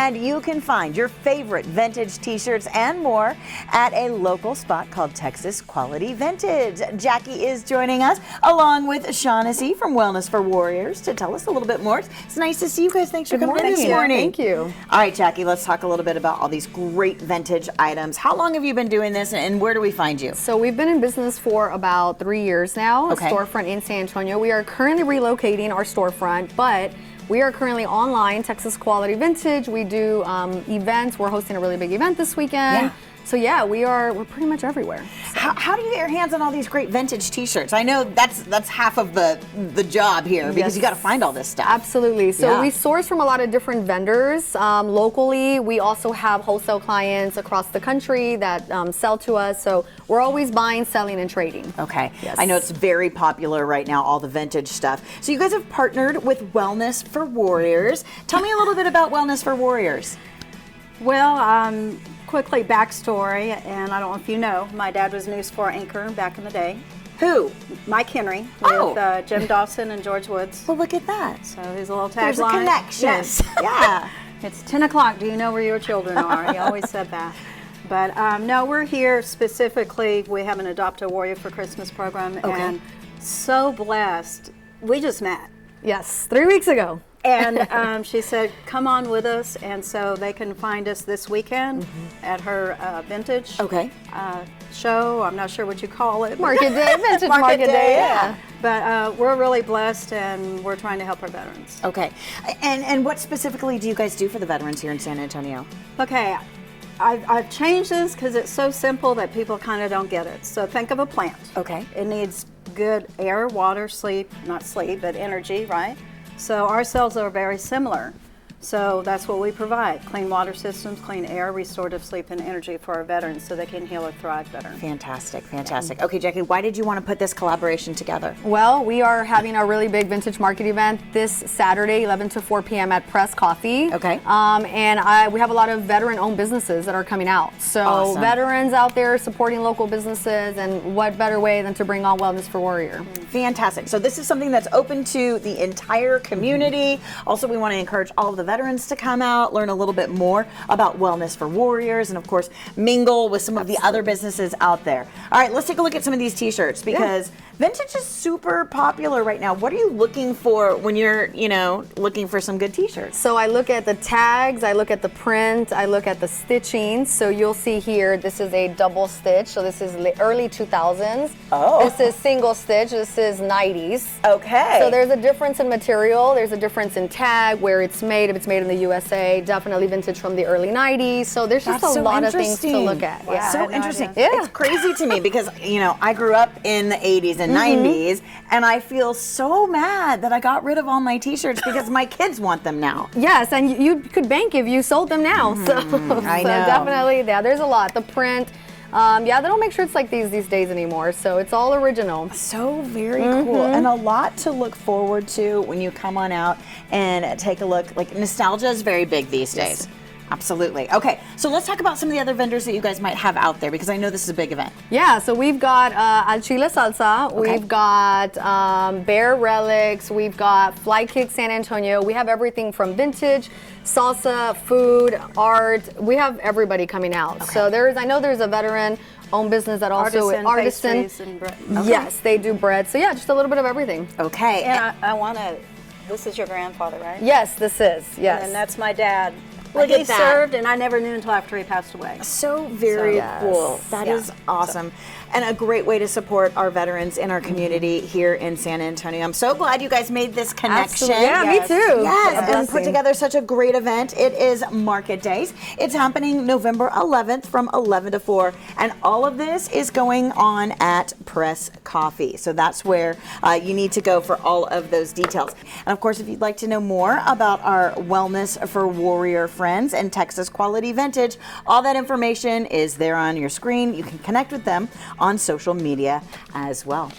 And you can find your favorite vintage t-shirts and more at a local spot called Texas Quality Vintage. Jackie is joining us along with Shaunnesy from Wellness for Warriors to tell us a little bit more. It's nice to see you guys. Thanks for coming in this morning. Thank you. All right, Jackie, let's talk a little bit about all these great vintage items. How long have you been doing this and where do we find you? So we've been in business for about 3 years now, Okay. a storefront in San Antonio. We are currently relocating our storefront, but we are currently online, Texas Quality Vintage. We do events. We're hosting a really big event this weekend. Yeah. So yeah, we're pretty much everywhere. So. How do you get your hands on all these great vintage t-shirts? I know that's half of the job here because Yes. you got to find all this stuff. Absolutely. So Yeah. we source from a lot of different vendors locally. We also have wholesale clients across the country that sell to us. So we're always buying, selling, and trading. Okay. Yes. I know it's very popular right now, all the vintage stuff. So you guys have partnered with Wellness for Warriors. Tell me a little bit about Wellness for Warriors. Well, quickly backstory, and I don't know if you know, my dad was News 4 anchor back in the day. Who? Mike Henry Oh. with Jim Dawson and George Woods. Well, look at that. So his little tagline. There's a connection. Yes. Yeah. It's 10 o'clock. Do you know where your children are? He always said that. But no, we're here specifically. We have an Adopt a Warrior for Christmas program, and so blessed. We just met. Yes, 3 weeks ago. And she said, come on with us. And so they can find us this weekend at her vintage show. I'm not sure what you call it. Market Day, Vintage Market Day, yeah. But we're really blessed, and we're trying to help our veterans. Okay. And what specifically do you guys do for the veterans here in San Antonio? Okay. I've changed this because it's so simple that people kind of don't get it. So think of a plant. Okay. It needs good air, water, not sleep, but energy, right? So our cells are very similar. So that's what we provide. Clean water systems, clean air, restorative sleep, and energy for our veterans so they can heal or thrive better. Fantastic, fantastic. Okay, Jackie, why did you want to put this collaboration together? Well, we are having a really big vintage market event this Saturday, 11 to 4 p.m. at Press Coffee. Okay. And we have a lot of veteran-owned businesses that are coming out. So Awesome. veterans out there supporting local businesses, and what better way than to bring on Wellness for Warrior. Fantastic. So this is something that's open to the entire community. Also, we want to encourage all of the veterans to come out, learn a little bit more about Wellness for Warriors, and of course, mingle with some of the other businesses out there. All right, let's take a look at some of these t-shirts because vintage is super popular right now. What are you looking for when you're, looking for some good t-shirts? So I look at the tags, I look at the print, I look at the stitching. So you'll see here, this is a double stitch. So this is the early 2000s. Oh. This is single stitch. This is 90s. Okay. So there's a difference in material. There's a difference in tag, where it's made, if it's made in the USA, definitely vintage from the early 90s. So there's just That's a so lot of things to interesting. look at. Wow. Yeah. So I had no interesting. idea. Yeah. It's crazy to me because, I grew up in the 80s and 90s, and I feel so mad that I got rid of all my t-shirts because my kids want them now. Yes, and you could bank if you sold them now. So, I so know. definitely, yeah, there's a lot. The print, they don't make shirts like these days anymore. So it's all original. So very cool, and a lot to look forward to when you come on out and take a look. Like, nostalgia is very big these days. Absolutely. Okay, so let's talk about some of the other vendors that you guys might have out there because I know this is a big event. Yeah, so we've got Al Chile Salsa, Okay. we've got Bear Relics, we've got Fly Kick San Antonio. We have everything from vintage, salsa, food, art. We have everybody coming out. So I know there's a veteran-owned business that also Artisan pastries and bread. Yes, they do bread. So yeah, just a little bit of everything. Okay. And I want to, this is your grandfather, right? Yes, this is. Yes. And that's my dad. Look He at that. served, and I never knew until after he passed away. So very Yes. cool. That is awesome. And a great way to support our veterans in our community here in San Antonio. I'm so glad you guys made this connection. Absolutely. Yeah, Yes. me too. Yes, A and put blessing. together such a great event. It is Market Days. It's happening November 11th from 11 to 4, and all of this is going on at Press Coffee. So that's where you need to go for all of those details. And of course, if you'd like to know more about our Wellness for Warrior friends and Texas Quality Vintage, all that information is there on your screen. You can connect with them on social media as well.